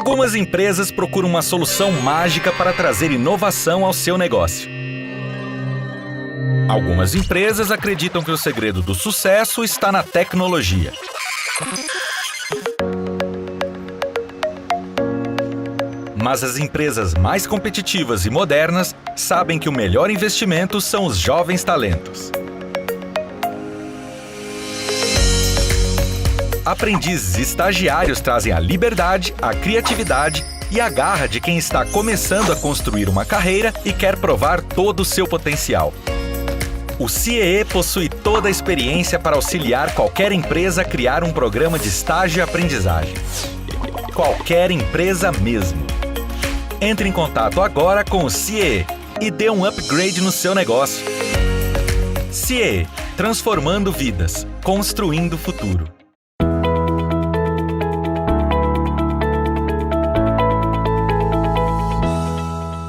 Algumas empresas procuram uma solução mágica para trazer inovação ao seu negócio. Algumas empresas acreditam que o segredo do sucesso está na tecnologia. Mas as empresas mais competitivas e modernas sabem que o melhor investimento são os jovens talentos. Aprendizes e estagiários trazem a liberdade, a criatividade e a garra de quem está começando a construir uma carreira e quer provar todo o seu potencial. O CIEE possui toda a experiência para auxiliar qualquer empresa a criar um programa de estágio e aprendizagem. Qualquer empresa mesmo. Entre em contato agora com o CIEE e dê um upgrade no seu negócio. CIEE, transformando vidas, construindo o futuro.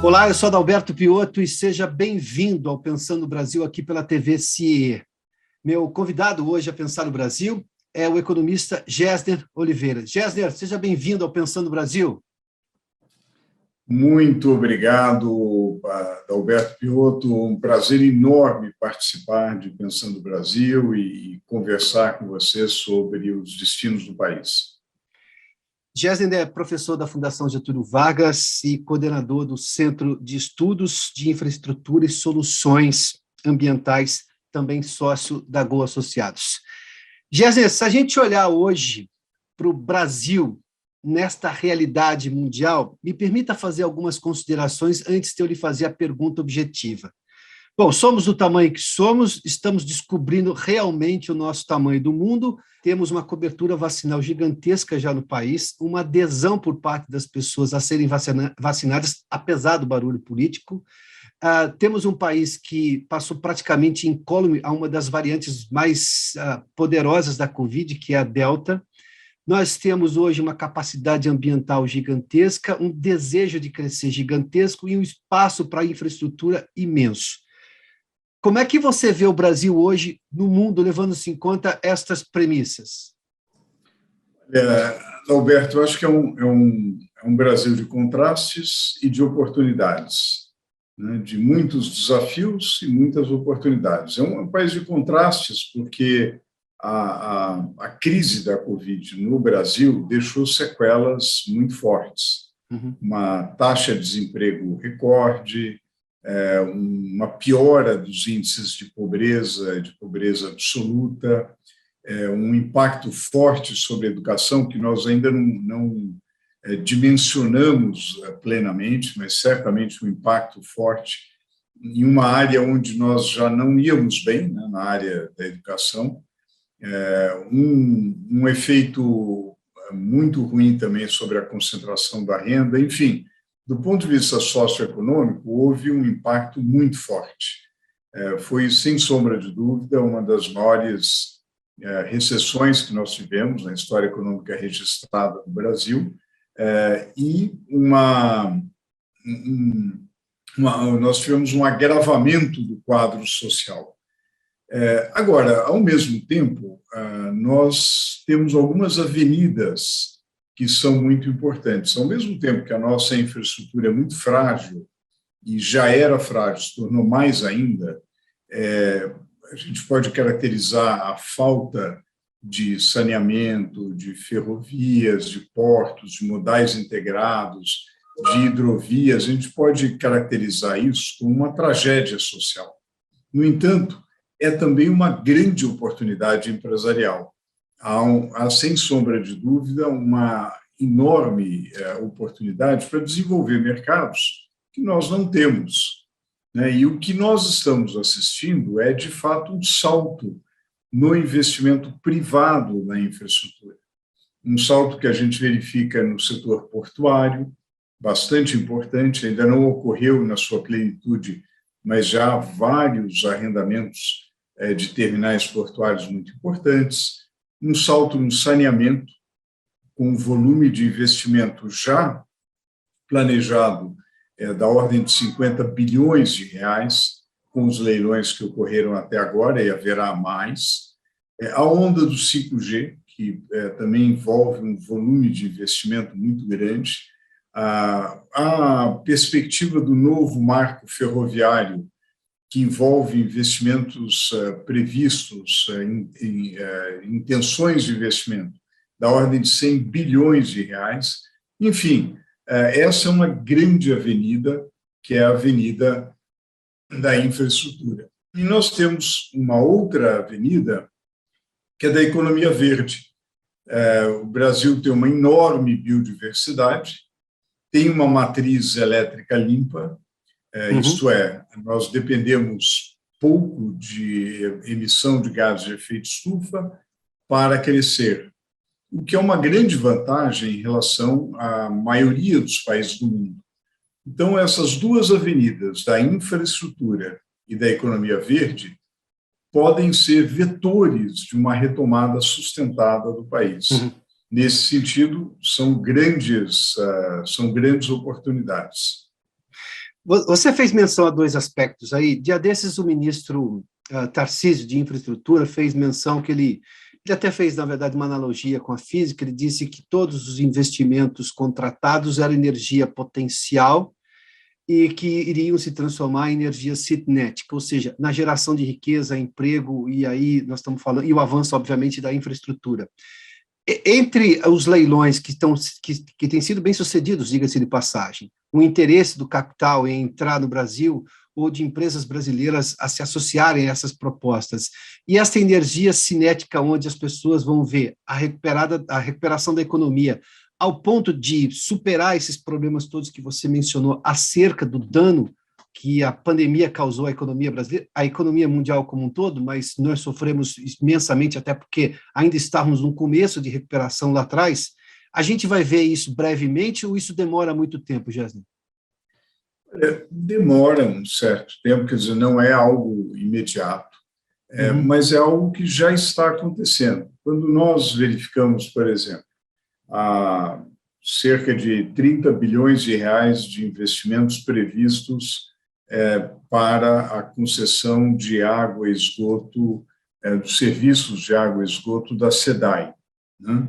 Olá, eu sou Adalberto Piotto e seja bem-vindo ao Pensando Brasil aqui pela TV CIEE. Meu convidado hoje a Pensar no Brasil é o economista Gessner Oliveira. Gessner, seja bem-vindo ao Pensando Brasil. Muito obrigado, Adalberto Piotto. Um prazer enorme participar de Pensando Brasil e conversar com você sobre os destinos do país. Gessner é professor da Fundação Getúlio Vargas e coordenador do Centro de Estudos de Infraestrutura e Soluções Ambientais, também sócio da Go Associados. Gessner, se a gente olhar hoje para o Brasil, nesta realidade mundial, me permita fazer algumas considerações antes de eu lhe fazer a pergunta objetiva. Bom, somos do tamanho que somos, estamos descobrindo realmente o nosso tamanho do mundo, temos uma cobertura vacinal gigantesca já no país, uma adesão por parte das pessoas a serem vacinadas, apesar do barulho político. Temos um país que passou praticamente incólume a uma das variantes mais poderosas da Covid, que é a Delta. Nós temos hoje uma capacidade ambiental gigantesca, um desejo de crescer gigantesco e um espaço para infraestrutura imenso. Como é que você vê o Brasil hoje no mundo, levando-se em conta estas premissas? Alberto, eu acho que é um Brasil de contrastes e de oportunidades, né? De muitos desafios e muitas oportunidades. É um país de contrastes porque a crise da Covid no Brasil deixou sequelas muito fortes. Uma taxa de desemprego recorde, uma piora dos índices de pobreza absoluta, um impacto forte sobre a educação que nós ainda não dimensionamos plenamente, mas certamente um impacto forte em uma área onde nós já não íamos bem, né, na área da educação, um efeito muito ruim também sobre a concentração da renda, enfim. Do ponto de vista socioeconômico, houve um impacto muito forte. Foi, sem sombra de dúvida, uma das maiores recessões que nós tivemos na história econômica registrada no Brasil, e nós tivemos um agravamento do quadro social. Agora, ao mesmo tempo, nós temos algumas avenidas que são muito importantes. Ao mesmo tempo que a nossa infraestrutura é muito frágil, e já era frágil, se tornou mais ainda, a gente pode caracterizar a falta de saneamento, de ferrovias, de portos, de modais integrados, de hidrovias, a gente pode caracterizar isso como uma tragédia social. No entanto, é também uma grande oportunidade empresarial. Há, sem sombra de dúvida, uma enorme oportunidade para desenvolver mercados que nós não temos, né? E o que nós estamos assistindo é, de fato, um salto no investimento privado na infraestrutura. Um salto que a gente verifica no setor portuário, bastante importante, ainda não ocorreu na sua plenitude, mas já há vários arrendamentos de terminais portuários muito importantes, um salto no saneamento, com um volume de investimento já planejado da ordem de 50 bilhões de reais, com os leilões que ocorreram até agora, e haverá mais. A onda do 5G, que também envolve um volume de investimento muito grande. A perspectiva do novo marco ferroviário, que envolve investimentos previstos, intenções de investimento, da ordem de 100 bilhões de reais. Enfim, essa é uma grande avenida, que é a avenida da infraestrutura. E nós temos uma outra avenida, que é da economia verde. O Brasil tem uma enorme biodiversidade, tem uma matriz elétrica limpa, isto é, nós dependemos pouco de emissão de gases de efeito estufa para crescer, o que é uma grande vantagem em relação à maioria dos países do mundo. Então, essas duas avenidas, da infraestrutura e da economia verde, podem ser vetores de uma retomada sustentada do país. Nesse sentido, são grandes oportunidades. Você fez menção a dois aspectos aí. Dia desses, o ministro Tarcísio, de Infraestrutura, fez menção que ele até fez, na verdade, uma analogia com a física. Ele disse que todos os investimentos contratados eram energia potencial e que iriam se transformar em energia cinética, ou seja, na geração de riqueza, emprego, e aí nós estamos falando, e o avanço, obviamente, da infraestrutura. Entre os leilões que têm sido bem-sucedidos, diga-se de passagem, o interesse do capital em entrar no Brasil ou de empresas brasileiras a se associarem a essas propostas, e essa energia cinética onde as pessoas vão ver a recuperação da economia, ao ponto de superar esses problemas todos que você mencionou acerca do dano que a pandemia causou à economia brasileira, à economia mundial como um todo, mas nós sofremos imensamente, até porque ainda estávamos no começo de recuperação lá atrás. A gente vai ver isso brevemente ou isso demora muito tempo, Gesner? Demora um certo tempo, quer dizer, não é algo imediato, mas é algo que já está acontecendo. Quando nós verificamos, por exemplo, cerca de 30 bilhões de reais de investimentos previstos para a concessão de água e esgoto, dos serviços de água e esgoto da SEDAI, né?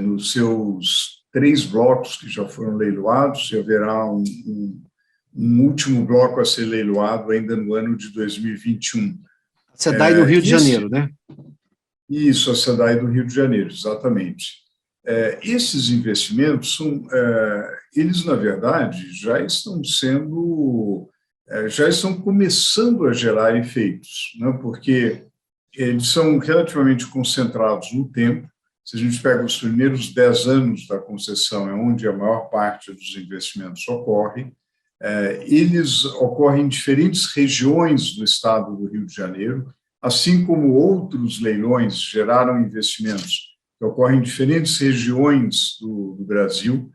Nos seus 3 blocos que já foram leiloados, e haverá um último bloco a ser leiloado ainda no ano de 2021. A SEDAI no Rio de Janeiro, né? Isso, a SEDAI do Rio de Janeiro, exatamente. Esses investimentos, eles, na verdade, já estão começando a gerar efeitos, né? Porque eles são relativamente concentrados no tempo. Se a gente pega os primeiros 10 anos da concessão, é onde a maior parte dos investimentos ocorre. Eles ocorrem em diferentes regiões do estado do Rio de Janeiro, assim como outros leilões geraram investimentos que ocorrem em diferentes regiões do Brasil.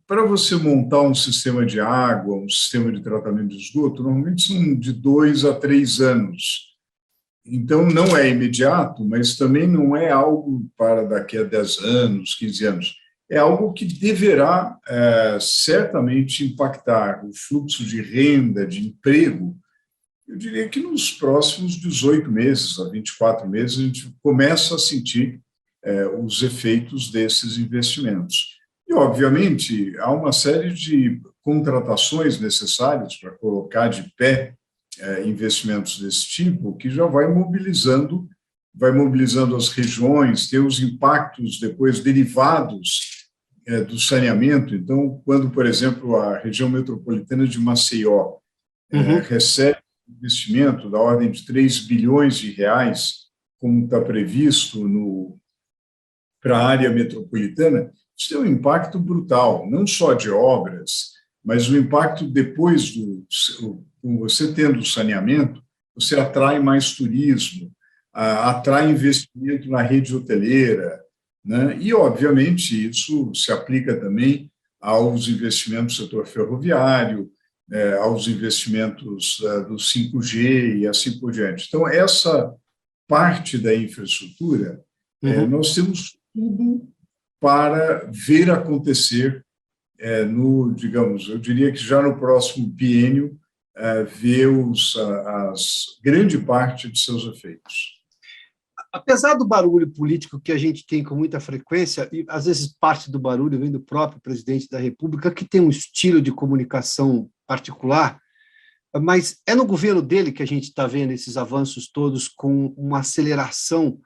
Para você montar um sistema de água, um sistema de tratamento de esgoto, normalmente são de 2 a 3 anos. Então, não é imediato, mas também não é algo para daqui a 10 anos, 15 anos. É algo que deverá certamente impactar o fluxo de renda, de emprego. Eu diria que nos próximos 18 meses a 24 meses, a gente começa a sentir os efeitos desses investimentos. E, obviamente, há uma série de contratações necessárias para colocar de pé investimentos desse tipo, que já vai mobilizando as regiões, tem os impactos depois derivados do saneamento. Então, quando, por exemplo, a região metropolitana de Maceió recebe investimento da ordem de 3 bilhões de reais, como está previsto para a área metropolitana, isso tem um impacto brutal, não só de obras, mas o impacto depois com você tendo saneamento, você atrai mais turismo, atrai investimento na rede hoteleira, né? E, obviamente, isso se aplica também aos investimentos do setor ferroviário, aos investimentos do 5G e assim por diante. Então, essa parte da infraestrutura, nós temos tudo para ver acontecer digamos, eu diria que já no próximo biênio, ver grande parte de seus efeitos. Apesar do barulho político que a gente tem com muita frequência, e às vezes parte do barulho vem do próprio presidente da República, que tem um estilo de comunicação particular, mas é no governo dele que a gente está vendo esses avanços todos com uma aceleração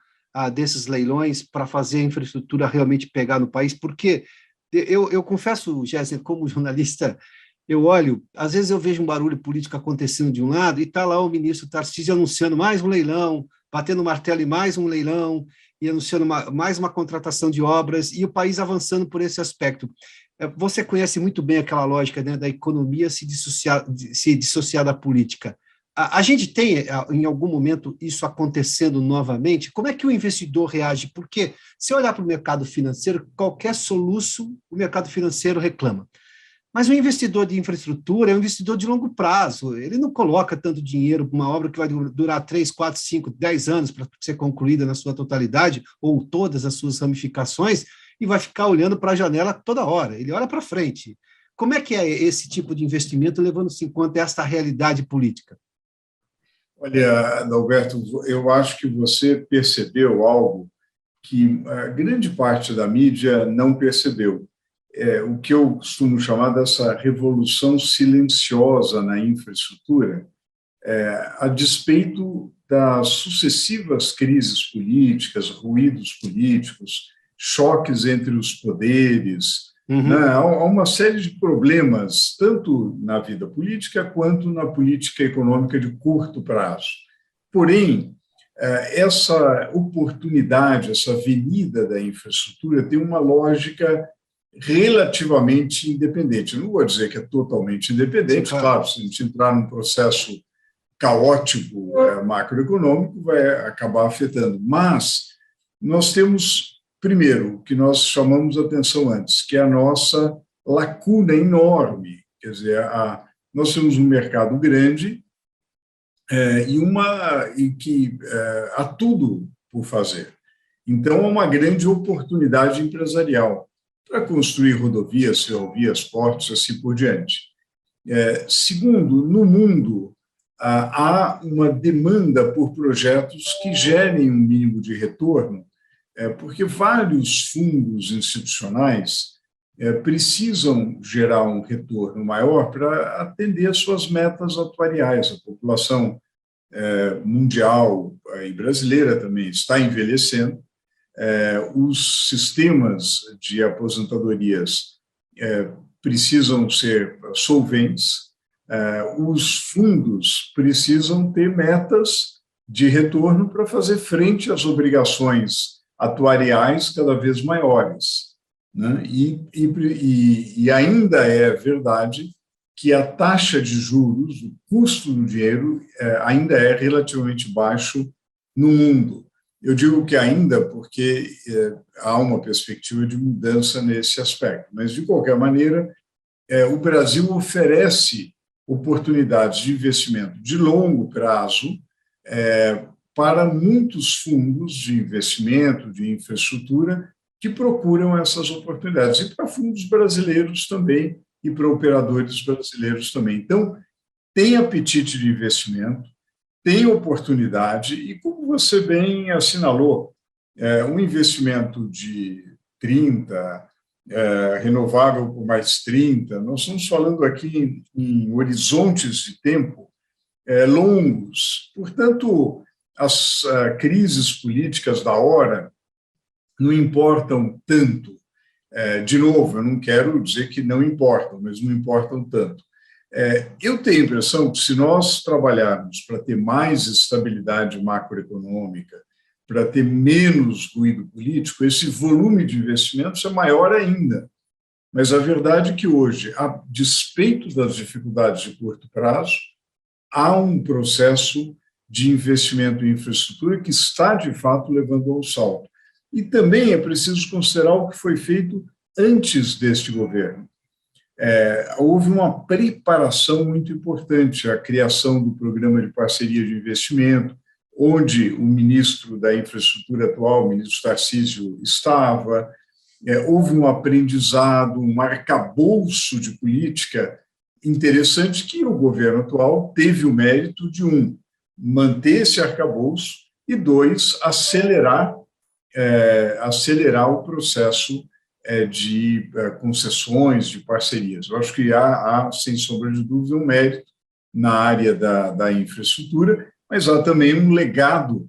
desses leilões para fazer a infraestrutura realmente pegar no país, porque eu confesso, Jéssica, como jornalista, eu olho, às vezes eu vejo um barulho político acontecendo de um lado e está lá o ministro Tarcísio anunciando mais um leilão, batendo o martelo em mais um leilão e anunciando mais uma contratação de obras e o país avançando por esse aspecto. Você conhece muito bem aquela lógica, né, da economia se dissociar da política. A gente tem, em algum momento, isso acontecendo novamente? Como é que o investidor reage? Porque, se olhar para o mercado financeiro, qualquer soluço, o mercado financeiro reclama. Mas o investidor de infraestrutura é um investidor de longo prazo. Ele não coloca tanto dinheiro para uma obra que vai durar 3, 4, 5, 10 anos para ser concluída na sua totalidade, ou todas as suas ramificações, e vai ficar olhando para a janela toda hora. Ele olha para frente. Como é que é esse tipo de investimento, levando-se em conta esta realidade política? Olha, Adalberto, eu acho que você percebeu algo que a grande parte da mídia não percebeu. O que eu costumo chamar dessa revolução silenciosa na infraestrutura, a despeito das sucessivas crises políticas, ruídos políticos, choques entre os poderes, né? Há uma série de problemas, tanto na vida política quanto na política econômica de curto prazo. Porém, essa oportunidade, essa avenida da infraestrutura tem uma lógica relativamente independente. Não vou dizer que é totalmente independente, claro, se a gente entrar num processo caótico macroeconômico, vai acabar afetando. Mas nós temos, primeiro, o que nós chamamos a atenção antes, que é a nossa lacuna enorme. Quer dizer, nós temos um mercado grande e que há tudo por fazer. Então, há uma grande oportunidade empresarial para construir rodovias, ferrovias, portos, assim por diante. Segundo, no mundo, há uma demanda por projetos que gerem um mínimo de retorno, porque vários fundos institucionais precisam gerar um retorno maior para atender suas metas atuariais. A população mundial e brasileira também está envelhecendo. Os sistemas de aposentadorias precisam ser solventes, os fundos precisam ter metas de retorno para fazer frente às obrigações atuariais cada vez maiores, né? E ainda é verdade que a taxa de juros, o custo do dinheiro, ainda é relativamente baixo no mundo. Eu digo que ainda porque há uma perspectiva de mudança nesse aspecto, mas, de qualquer maneira, o Brasil oferece oportunidades de investimento de longo prazo para muitos fundos de investimento, de infraestrutura, que procuram essas oportunidades, e para fundos brasileiros também, e para operadores brasileiros também. Então, tem apetite de investimento, tem oportunidade, e como você bem assinalou, um investimento de 30, renovável por mais 30, nós estamos falando aqui em horizontes de tempo longos. Portanto, as crises políticas da hora não importam tanto. De novo, eu não quero dizer que não importam, mas não importam tanto. Eu tenho a impressão que, se nós trabalharmos para ter mais estabilidade macroeconômica, para ter menos ruído político, esse volume de investimentos é maior ainda. Mas a verdade é que hoje, a despeito das dificuldades de curto prazo, há um processo de investimento em infraestrutura que está, de fato, levando ao salto. E também é preciso considerar o que foi feito antes deste governo. Houve uma preparação muito importante, a criação do Programa de Parceria de Investimento, onde o ministro da Infraestrutura atual, o ministro Tarcísio, estava. Houve um aprendizado, um arcabouço de política interessante que o governo atual teve o mérito de manter esse arcabouço e, dois, acelerar o processo de concessões, de parcerias. Eu acho que há, sem sombra de dúvida, um mérito na área da infraestrutura, mas há também um legado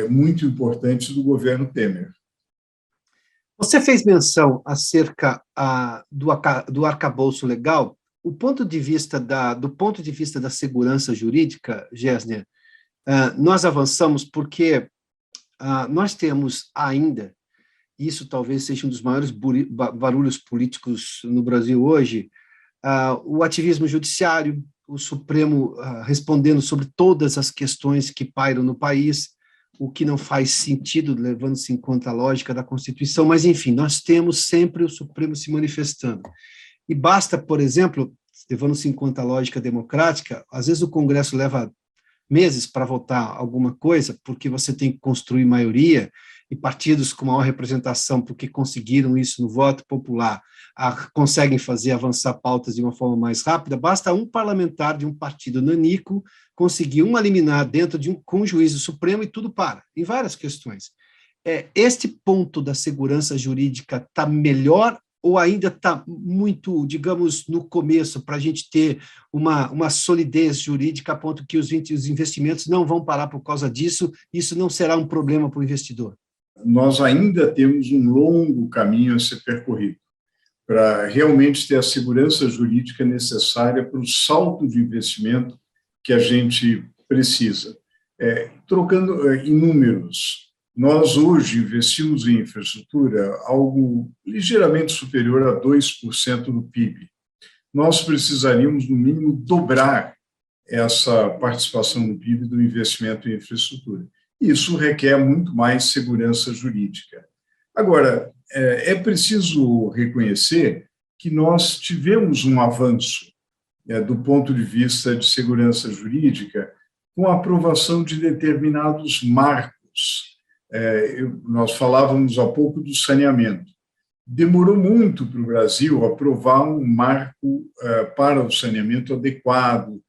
muito importante do governo Temer. Você fez menção acerca do arcabouço legal. Do ponto de vista da segurança jurídica, Gessner, nós avançamos porque nós temos ainda, isso talvez seja um dos maiores barulhos políticos no Brasil hoje, o ativismo judiciário, o Supremo respondendo sobre todas as questões que pairam no país, o que não faz sentido, levando-se em conta a lógica da Constituição, mas, enfim, nós temos sempre o Supremo se manifestando. E basta, por exemplo, levando-se em conta a lógica democrática, às vezes o Congresso leva meses para votar alguma coisa, porque você tem que construir maioria, e partidos com maior representação, porque conseguiram isso no voto popular, conseguem fazer avançar pautas de uma forma mais rápida. Basta um parlamentar de um partido nanico conseguir uma liminar dentro com um juízo supremo e tudo para, em várias questões. Este ponto da segurança jurídica está melhor ou ainda está muito, digamos, no começo, para a gente ter uma solidez jurídica a ponto que os investimentos não vão parar por causa disso, isso não será um problema para o investidor? Nós ainda temos um longo caminho a ser percorrido para realmente ter a segurança jurídica necessária para o salto de investimento que a gente precisa. Trocando em números, nós hoje investimos em infraestrutura algo ligeiramente superior a 2% do PIB. Nós precisaríamos, no mínimo, dobrar essa participação no PIB do investimento em infraestrutura. Isso requer muito mais segurança jurídica. Agora, é preciso reconhecer que nós tivemos um avanço do ponto de vista de segurança jurídica com a aprovação de determinados marcos. Nós falávamos há pouco do saneamento. Demorou muito para o Brasil aprovar um marco para o saneamento adequado,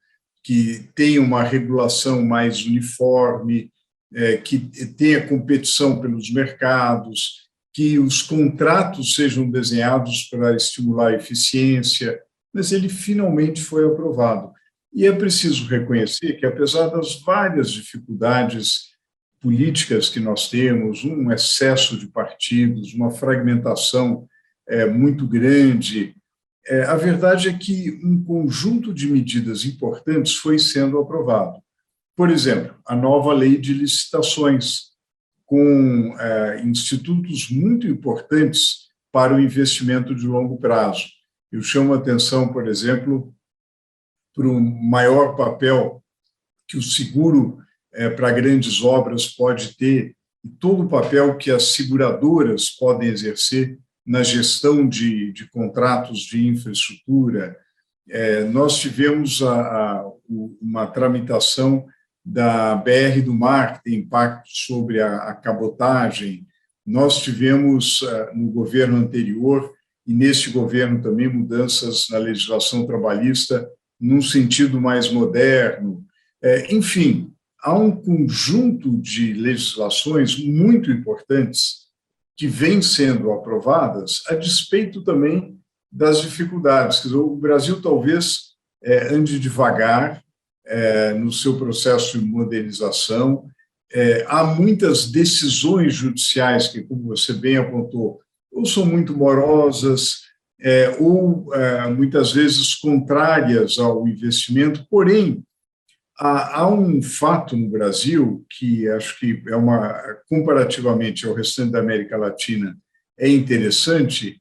que tenha uma regulação mais uniforme, que tenha competição pelos mercados, que os contratos sejam desenhados para estimular a eficiência, mas ele finalmente foi aprovado. E é preciso reconhecer que, apesar das várias dificuldades políticas que nós temos, um excesso de partidos, uma fragmentação muito grande, a verdade é que um conjunto de medidas importantes foi sendo aprovado. Por exemplo, a nova lei de licitações, com institutos muito importantes para o investimento de longo prazo. Eu chamo a atenção, por exemplo, para o maior papel que o seguro para grandes obras pode ter, e todo o papel que as seguradoras podem exercer na gestão de contratos de infraestrutura. Nós tivemos uma tramitação da BR do Mar, que tem impacto sobre a cabotagem. Nós tivemos, no governo anterior, e neste governo também, mudanças na legislação trabalhista num sentido mais moderno. Enfim, há um conjunto de legislações muito importantes que vêm sendo aprovadas a despeito também das dificuldades. Quer dizer, o Brasil talvez ande devagar no seu processo de modernização. Há muitas decisões judiciais que, como você bem apontou, ou são muito morosas, ou muitas vezes contrárias ao investimento. Porém, há um fato no Brasil que acho que comparativamente ao restante da América Latina, é interessante.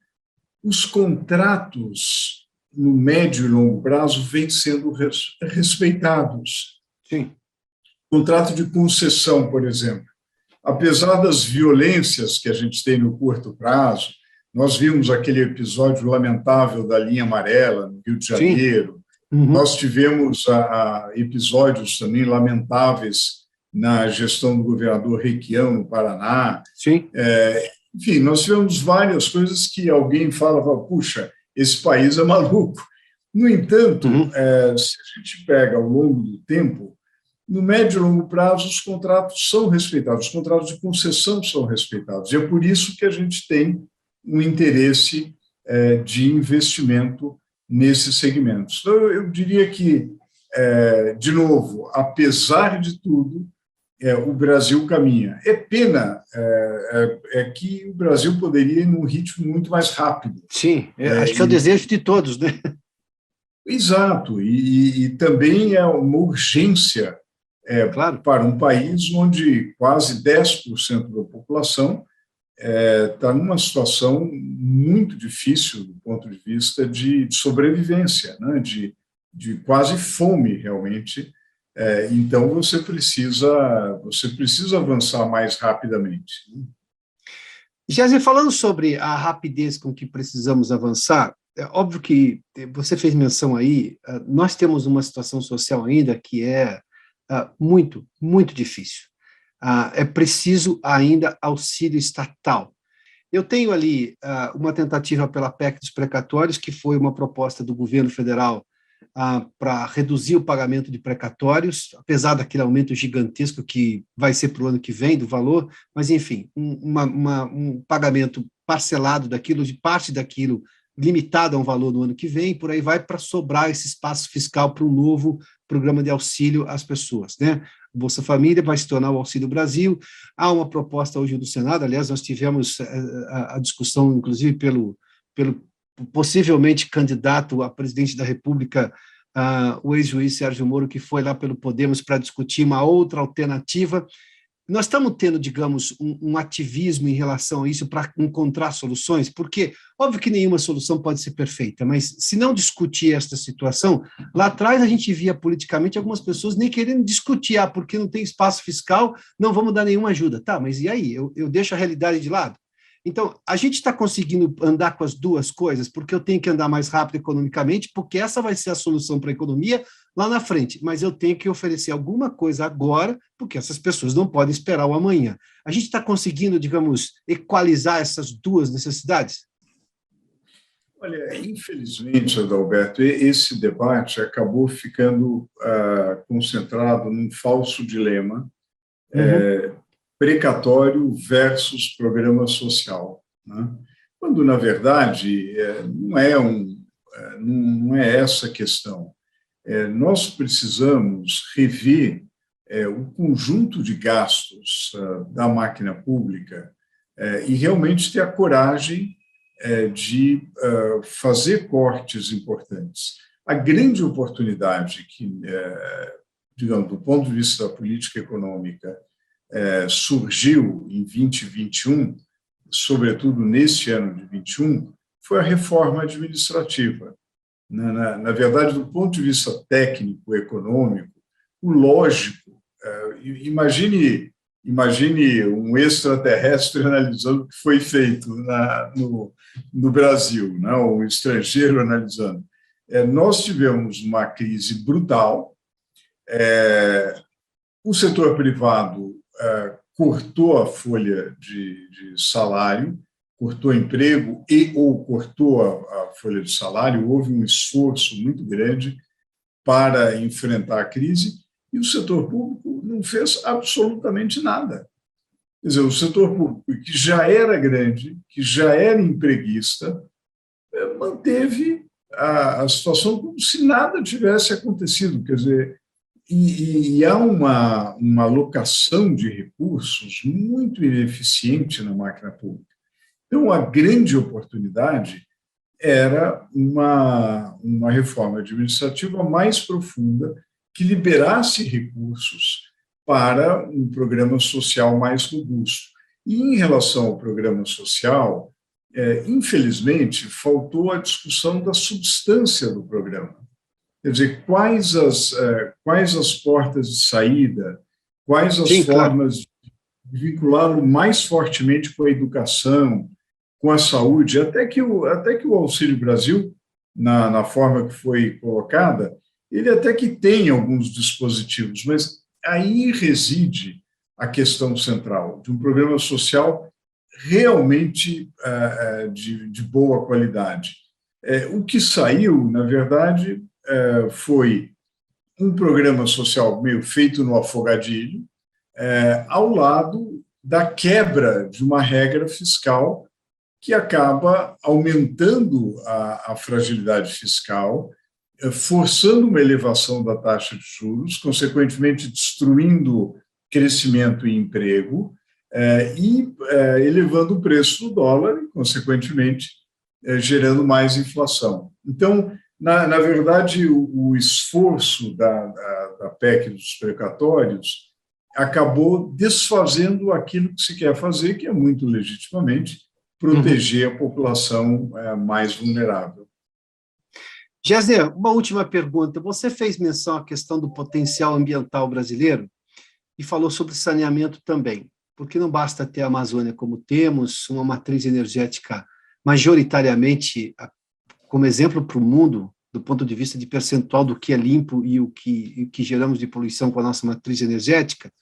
Os contratos no médio e longo prazo vêm sendo respeitados. Sim. Contrato de concessão, por exemplo. Apesar das violências que a gente tem no curto prazo, nós vimos aquele episódio lamentável da linha amarela no Rio de Janeiro. Uhum. Nós tivemos episódios também lamentáveis na gestão do governador Requião, no Paraná. Sim. Enfim, nós tivemos várias coisas que alguém fala, puxa, esse país é maluco. No entanto, se a gente pega ao longo do tempo, no médio e longo prazo, os contratos são respeitados, os contratos de concessão são respeitados. E é por isso que a gente tem um interesse de investimento nesses segmentos. Então, eu diria que, de novo, apesar de tudo, o Brasil caminha. É pena que o Brasil poderia ir num ritmo muito mais rápido. Sim, acho que é o desejo de todos, né? Exato, e também é uma urgência Claro. para um país onde quase 10% da população está numa situação muito difícil do ponto de vista de sobrevivência, né? de quase fome, realmente. Então, você precisa avançar mais rapidamente. Jéssica, falando sobre a rapidez com que precisamos avançar, é óbvio que você fez menção aí, nós temos uma situação social ainda que é muito, muito difícil. É preciso ainda auxílio estatal. Eu tenho ali uma tentativa pela PEC dos precatórios, que foi uma proposta do governo federal para reduzir o pagamento de precatórios, apesar daquele aumento gigantesco que vai ser para o ano que vem do valor, mas, enfim, um pagamento parcelado daquilo, de parte daquilo, limitado a um valor no ano que vem, por aí vai, para sobrar esse espaço fiscal para um novo programa de auxílio às pessoas, né? O Bolsa Família vai se tornar o Auxílio Brasil. Há uma proposta hoje do Senado, aliás, nós tivemos a discussão, inclusive, pelo possivelmente candidato a presidente da República, o ex-juiz Sérgio Moro, que foi lá pelo Podemos para discutir uma outra alternativa. Nós estamos tendo, digamos, um ativismo em relação a isso para encontrar soluções, porque, óbvio que nenhuma solução pode ser perfeita, mas se não discutir esta situação, lá atrás a gente via politicamente algumas pessoas nem querendo discutir, porque não tem espaço fiscal, não vamos dar nenhuma ajuda. Tá, mas e aí? Eu deixo a realidade de lado? Então, a gente está conseguindo andar com as duas coisas, porque eu tenho que andar mais rápido economicamente, porque essa vai ser a solução para a economia lá na frente, mas eu tenho que oferecer alguma coisa agora, porque essas pessoas não podem esperar o amanhã. A gente está conseguindo, digamos, equalizar essas duas necessidades? Olha, infelizmente, Adalberto, esse debate acabou ficando concentrado num falso dilema, precatório versus programa social, né? Quando, na verdade, não é essa a questão. Nós precisamos rever o conjunto de gastos da máquina pública e realmente ter a coragem de fazer cortes importantes. A grande oportunidade que, digamos, do ponto de vista da política econômica, surgiu em 2021, sobretudo neste ano de 21, foi a reforma administrativa. Na verdade, do ponto de vista técnico, econômico, o lógico, imagine um extraterrestre analisando o que foi feito no Brasil, né, um estrangeiro analisando. Nós tivemos uma crise brutal, o setor privado cortou a folha de salário, cortou emprego ou cortou a folha de salário, houve um esforço muito grande para enfrentar a crise, e o setor público não fez absolutamente nada. Quer dizer, o setor público, que já era grande, que já era empreguista, manteve a situação como se nada tivesse acontecido. Quer dizer, e há uma alocação de recursos muito ineficiente na máquina pública. Então, a grande oportunidade era uma reforma administrativa mais profunda, que liberasse recursos para um programa social mais robusto. E, em relação ao programa social, infelizmente, faltou a discussão da substância do programa. Quer dizer, quais as portas de saída, quais as formas de vinculá-lo mais fortemente com a educação, com a saúde, até que o Auxílio Brasil, na forma que foi colocada, ele até que tem alguns dispositivos, mas aí reside a questão central de um programa social realmente de boa qualidade. O que saiu, na verdade, foi um programa social meio feito no afogadilho, ao lado da quebra de uma regra fiscal que acaba aumentando a fragilidade fiscal, forçando uma elevação da taxa de juros, consequentemente destruindo crescimento e emprego, e elevando o preço do dólar e, consequentemente, gerando mais inflação. Então, na verdade, o esforço da PEC dos precatórios acabou desfazendo aquilo que se quer fazer, que é muito legitimamente proteger a população mais vulnerável. Gessner, uma última pergunta. Você fez menção à questão do potencial ambiental brasileiro e falou sobre saneamento também, porque não basta ter a Amazônia como temos, uma matriz energética majoritariamente como exemplo para o mundo, do ponto de vista de percentual do que é limpo e o que geramos de poluição com a nossa matriz energética,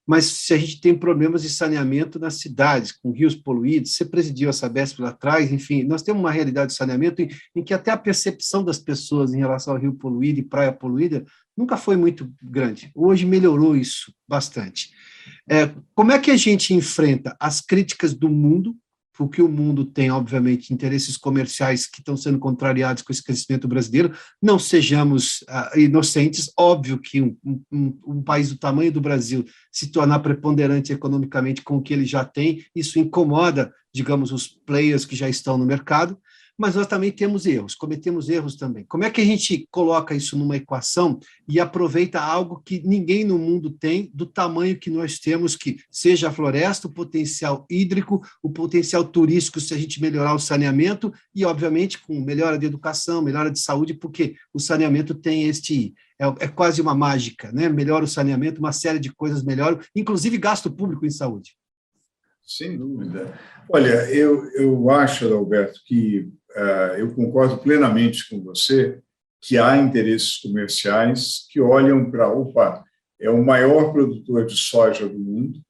mas se a gente tem problemas de saneamento nas cidades, com rios poluídos, você presidiu a Sabesp lá atrás, enfim, nós temos uma realidade de saneamento em que até a percepção das pessoas em relação ao rio poluído e praia poluída nunca foi muito grande. Hoje melhorou isso bastante. Como é que a gente enfrenta as críticas do mundo, porque o mundo tem, obviamente, interesses comerciais que estão sendo contrariados com esse crescimento brasileiro? Não sejamos inocentes. Óbvio que um país do tamanho do Brasil se tornar preponderante economicamente com o que ele já tem, isso incomoda, digamos, os players que já estão no mercado, mas nós também temos erros, cometemos erros também. Como é que a gente coloca isso numa equação e aproveita algo que ninguém no mundo tem, do tamanho que nós temos, que seja a floresta, o potencial hídrico, o potencial turístico, se a gente melhorar o saneamento, e, obviamente, com melhora de educação, melhora de saúde, porque o saneamento tem é quase uma mágica, né? Melhora o saneamento, uma série de coisas melhoram, inclusive gasto público em saúde. Sem dúvida. Olha, eu acho, Adalberto, que eu concordo plenamente com você que há interesses comerciais que olham para, é o maior produtor de soja do mundo,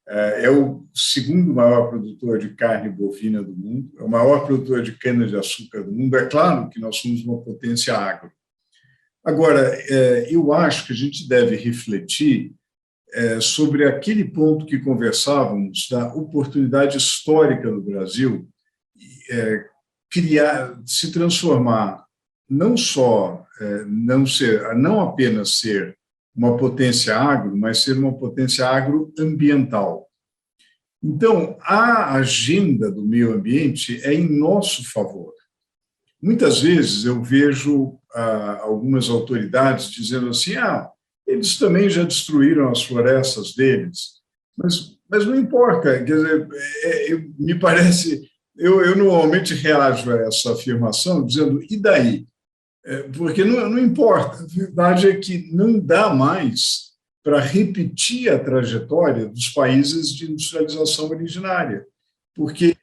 é o segundo maior produtor de carne bovina do mundo, é o maior produtor de cana-de-açúcar do mundo. É claro que nós somos uma potência agro. Agora, eu acho que a gente deve refletir sobre aquele ponto que conversávamos da oportunidade histórica no Brasil, se transformar não apenas ser uma potência agro, mas ser uma potência agroambiental. Então, a agenda do meio ambiente é em nosso favor. Muitas vezes eu vejo algumas autoridades dizendo assim, eles também já destruíram as florestas deles, mas não importa, quer dizer, me parece, eu normalmente reajo a essa afirmação dizendo, e daí? Porque não importa, a verdade é que não dá mais para repetir a trajetória dos países de industrialização originária, porque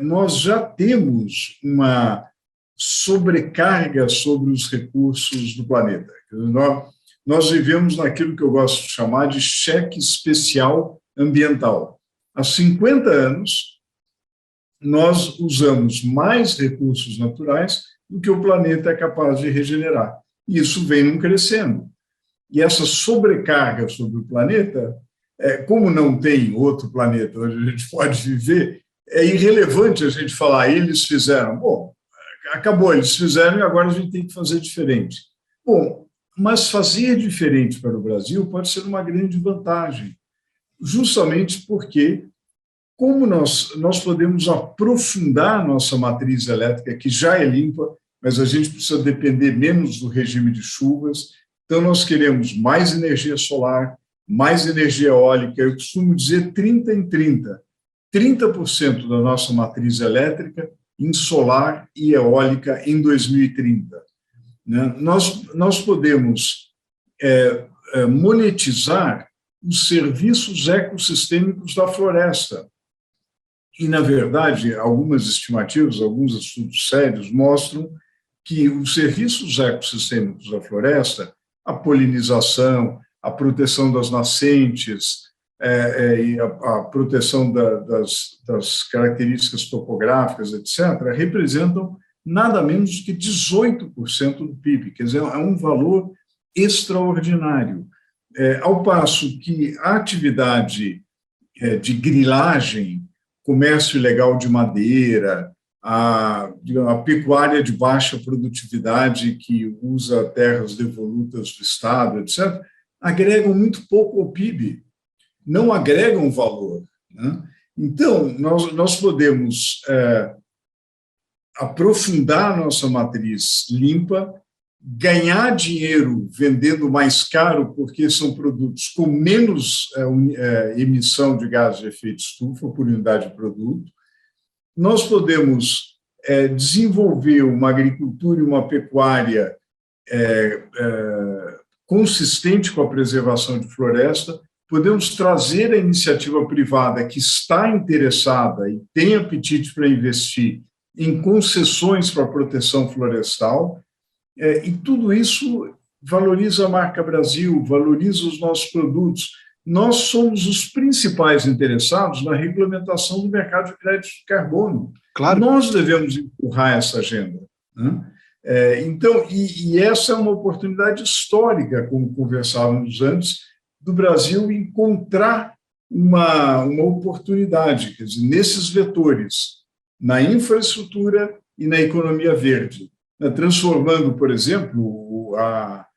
nós já temos uma sobrecarga sobre os recursos do planeta. Nós vivemos naquilo que eu gosto de chamar de cheque especial ambiental. Há 50 anos, nós usamos mais recursos naturais do que o planeta é capaz de regenerar. E isso vem crescendo. E essa sobrecarga sobre o planeta, como não tem outro planeta onde a gente pode viver, é irrelevante a gente falar, eles fizeram. Bom, acabou, eles fizeram e agora a gente tem que fazer diferente. Bom, mas fazer diferente para o Brasil pode ser uma grande vantagem, justamente porque, como nós podemos aprofundar nossa matriz elétrica, que já é limpa, mas a gente precisa depender menos do regime de chuvas, então nós queremos mais energia solar, mais energia eólica, eu costumo dizer 30 em 30, 30% da nossa matriz elétrica em solar e eólica em 2030. Nós podemos monetizar os serviços ecossistêmicos da floresta. E, na verdade, algumas estimativas, alguns estudos sérios mostram que os serviços ecossistêmicos da floresta, a polinização, a proteção das nascentes, e a proteção das características topográficas, etc., representam nada menos que 18% do PIB. Quer dizer, é um valor extraordinário. Ao passo que a atividade de grilagem, comércio ilegal de madeira, a pecuária de baixa produtividade que usa terras devolutas do Estado, etc., agregam muito pouco ao PIB, não agregam valor, né? Então, nós podemos aprofundar nossa matriz limpa, ganhar dinheiro vendendo mais caro, porque são produtos com menos emissão de gases de efeito estufa por unidade de produto. Nós podemos desenvolver uma agricultura e uma pecuária consistente com a preservação de floresta, podemos trazer a iniciativa privada que está interessada e tem apetite para investir em concessões para a proteção florestal, e tudo isso valoriza a marca Brasil, valoriza os nossos produtos. Nós somos os principais interessados na regulamentação do mercado de crédito de carbono. Claro. Nós devemos empurrar essa agenda, né? Então, e essa é uma oportunidade histórica, como conversávamos antes, do Brasil encontrar uma oportunidade, quer dizer, nesses vetores, na infraestrutura e na economia verde, transformando, por exemplo, a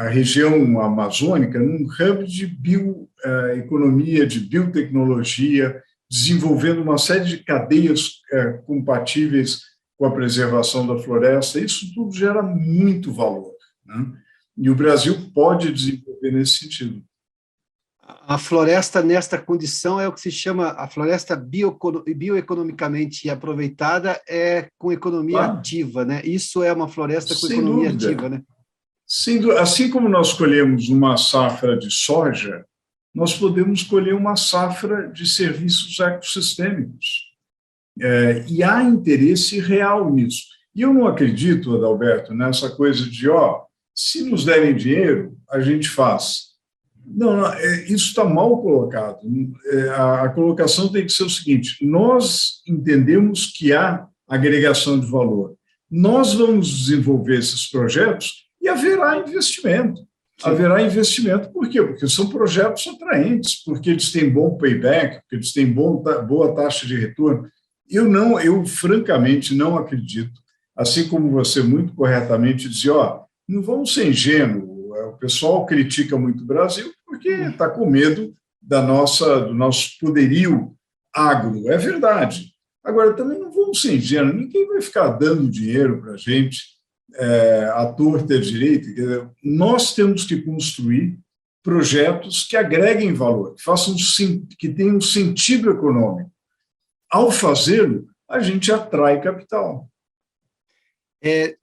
região amazônica num hub de bioeconomia, de biotecnologia, desenvolvendo uma série de cadeias compatíveis com a preservação da floresta. Isso tudo gera muito valor, né? E o Brasil pode desenvolver nesse sentido. A floresta, nesta condição, é o que se chama a floresta bioeconomicamente aproveitada, com economia ativa, né? Isso é uma floresta com Sem economia dúvida. ativa, né? Assim como nós colhemos uma safra de soja, nós podemos colher uma safra de serviços ecossistêmicos. E há interesse real nisso. E eu não acredito, Adalberto, nessa coisa de, se nos derem dinheiro, a gente faz. Não, isso está mal colocado. A colocação tem que ser o seguinte: nós entendemos que há agregação de valor. Nós vamos desenvolver esses projetos e haverá investimento. Sim. Haverá investimento, por quê? Porque são projetos atraentes, porque eles têm bom payback, porque eles têm boa taxa de retorno. Eu francamente não acredito, assim como você muito corretamente dizia, não vamos ser ingênuos, o pessoal critica muito o Brasil porque está com medo do nosso poderio agro. É verdade. Agora, também não vamos ser ingênuos, ninguém vai ficar dando dinheiro para a gente à torta e à direita. Nós temos que construir projetos que agreguem valor, que tenham sentido econômico. Ao fazê-lo, a gente atrai capital.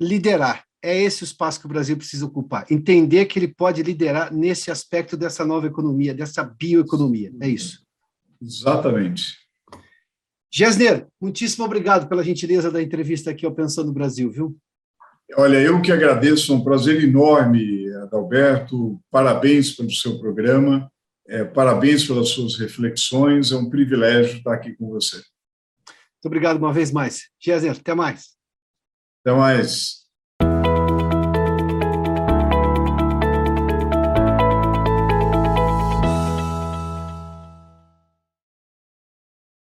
Liderar. É esse o espaço que o Brasil precisa ocupar. Entender que ele pode liderar nesse aspecto dessa nova economia, dessa bioeconomia. É isso. Exatamente. Gessner, muitíssimo obrigado pela gentileza da entrevista aqui ao Pensando no Brasil, viu? Olha, eu que agradeço, é um prazer enorme, Adalberto. Parabéns pelo seu programa, parabéns pelas suas reflexões. É um privilégio estar aqui com você. Muito obrigado uma vez mais. Gessner, até mais. Até mais.